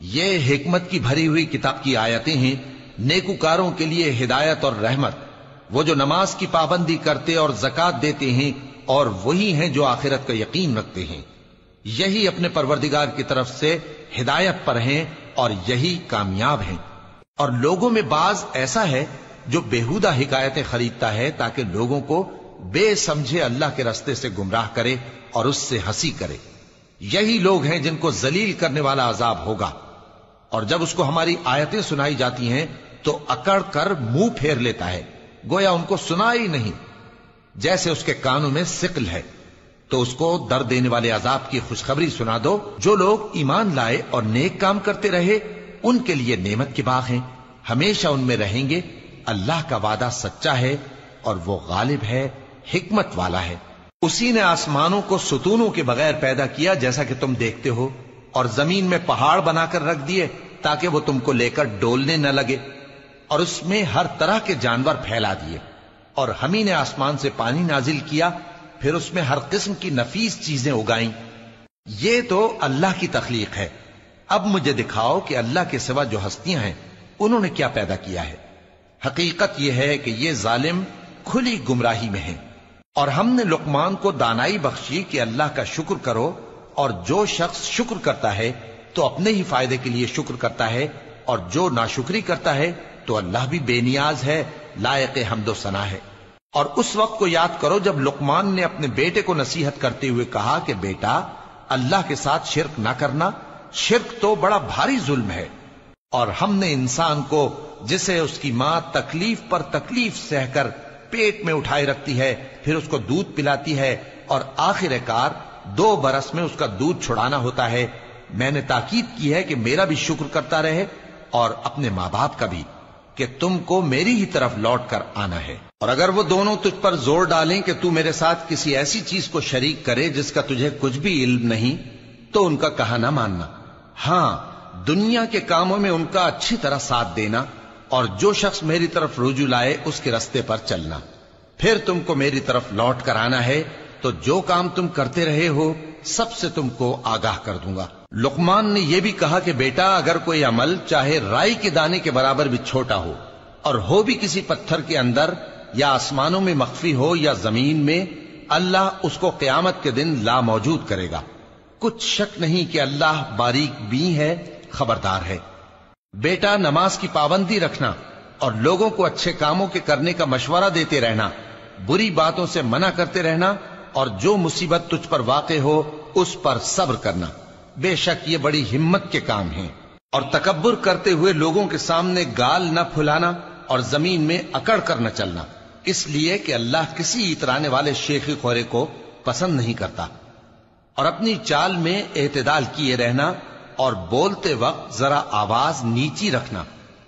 یہ حکمت کی بھری ہوئی کتاب کی آیتیں ہیں، نیکوکاروں کے لیے ہدایت اور رحمت، وہ جو نماز کی پابندی کرتے اور زکات دیتے ہیں، اور وہی ہیں جو آخرت کا یقین رکھتے ہیں، یہی اپنے پروردگار کی طرف سے ہدایت پر ہیں اور یہی کامیاب ہیں۔ اور لوگوں میں بعض ایسا ہے جو بیہودہ حکایتیں خریدتا ہے تاکہ لوگوں کو بے سمجھے اللہ کے راستے سے گمراہ کرے اور اس سے ہنسی کرے، یہی لوگ ہیں جن کو ذلیل کرنے والا عذاب ہوگا۔ اور جب اس کو ہماری آیتیں سنائی جاتی ہیں تو اکڑ کر منہ پھیر لیتا ہے، گویا ان کو سنا ہی نہیں، جیسے اس کے کانوں میں ثقل ہے۔ تو اس کو درد دینے والے عذاب کی خوشخبری سنا دو۔ جو لوگ ایمان لائے اور نیک کام کرتے رہے ان کے لیے نعمت کے باغ ہیں، ہمیشہ ان میں رہیں گے۔ اللہ کا وعدہ سچا ہے اور وہ غالب ہے، حکمت والا ہے۔ اسی نے آسمانوں کو ستونوں کے بغیر پیدا کیا جیسا کہ تم دیکھتے ہو، اور زمین میں پہاڑ بنا کر رکھ دیے تاکہ وہ تم کو لے کر ڈولنے نہ لگے، اور اس میں ہر طرح کے جانور پھیلا دیے۔ اور ہم ہی نے آسمان سے پانی نازل کیا، پھر اس میں ہر قسم کی نفیس چیزیں اگائیں۔ یہ تو اللہ کی تخلیق ہے۔ اب مجھے دکھاؤ کہ اللہ کے سوا جو ہستیاں ہیں انہوں نے کیا پیدا کیا ہے۔ حقیقت یہ ہے کہ یہ ظالم کھلی گمراہی میں ہیں۔ اور ہم نے لقمان کو دانائی بخشی کہ اللہ کا شکر کرو، اور جو شخص شکر کرتا ہے تو اپنے ہی فائدے کے لیے شکر کرتا ہے، اور جو ناشکری کرتا ہے تو اللہ بھی بے نیاز ہے، لائق حمد و ثنا ہے۔ اور اس وقت کو یاد کرو جب لقمان نے اپنے بیٹے کو نصیحت کرتے ہوئے کہا کہ بیٹا، اللہ کے ساتھ شرک نہ کرنا، شرک تو بڑا بھاری ظلم ہے۔ اور ہم نے انسان کو جسے اس کی ماں تکلیف پر تکلیف سہ کر پیٹ میں اٹھائے رکھتی ہے، پھر اس کو دودھ پلاتی ہے، اور آخر کار 2 برس میں اس کا دودھ چھڑانا ہوتا ہے، میں نے تاکید کی ہے کہ میرا بھی شکر کرتا رہے اور اپنے ماں باپ کا بھی، کہ تم کو میری ہی طرف لوٹ کر آنا ہے۔ اور اگر وہ دونوں تجھ پر زور ڈالیں کہ تو میرے ساتھ کسی ایسی چیز کو شریک کرے جس کا تجھے کچھ بھی علم نہیں، تو ان کا کہا نہ ماننا۔ ہاں، دنیا کے کاموں میں ان کا اچھی طرح ساتھ دینا، اور جو شخص میری طرف رجوع لائے اس کے رستے پر چلنا۔ پھر تم کو میری طرف لوٹ کر آنا ہے تو جو کام تم کرتے رہے ہو سب سے تم کو آگاہ کر دوں گا۔ لقمان نے یہ بھی کہا کہ بیٹا، اگر کوئی عمل چاہے رائی کے دانے کے برابر بھی چھوٹا ہو، اور ہو بھی کسی پتھر کے اندر یا آسمانوں میں مخفی ہو یا زمین میں، اللہ اس کو قیامت کے دن لا موجود کرے گا۔ کچھ شک نہیں کہ اللہ باریک بین ہے، خبردار ہے۔ بیٹا، نماز کی پابندی رکھنا اور لوگوں کو اچھے کاموں کے کرنے کا مشورہ دیتے رہنا، بری باتوں سے منع کرتے رہنا، اور جو مصیبت تجھ پر واقع ہو اس پر صبر کرنا، بے شک یہ بڑی ہمت کے کام ہیں۔ اور تکبر کرتے ہوئے لوگوں کے سامنے گال نہ پھلانا اور زمین میں اکڑ کر نہ چلنا، اس لیے کہ اللہ کسی اترانے والے شیخی خورے کو پسند نہیں کرتا۔ اور اپنی چال میں اعتدال کیے رہنا، اور بولتے وقت ذرا آواز نیچی رکھنا،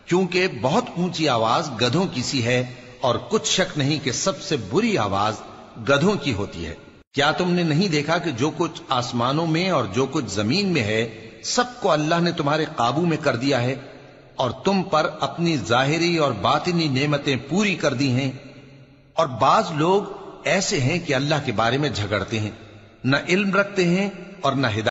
کیونکہ بہت اونچی آواز گدھوں کی سی ہے، اور کچھ شک نہیں کہ سب سے بری آواز گدھوں کی ہوتی ہے۔ کیا تم نے نہیں دیکھا کہ جو کچھ آسمانوں میں اور جو کچھ زمین میں ہے سب کو اللہ نے تمہارے قابو میں کر دیا ہے، اور تم پر اپنی ظاہری اور باطنی نعمتیں پوری کر دی ہیں۔ اور بعض لوگ ایسے ہیں کہ اللہ کے بارے میں جھگڑتے ہیں، نہ علم رکھتے ہیں اور نہ ہدایت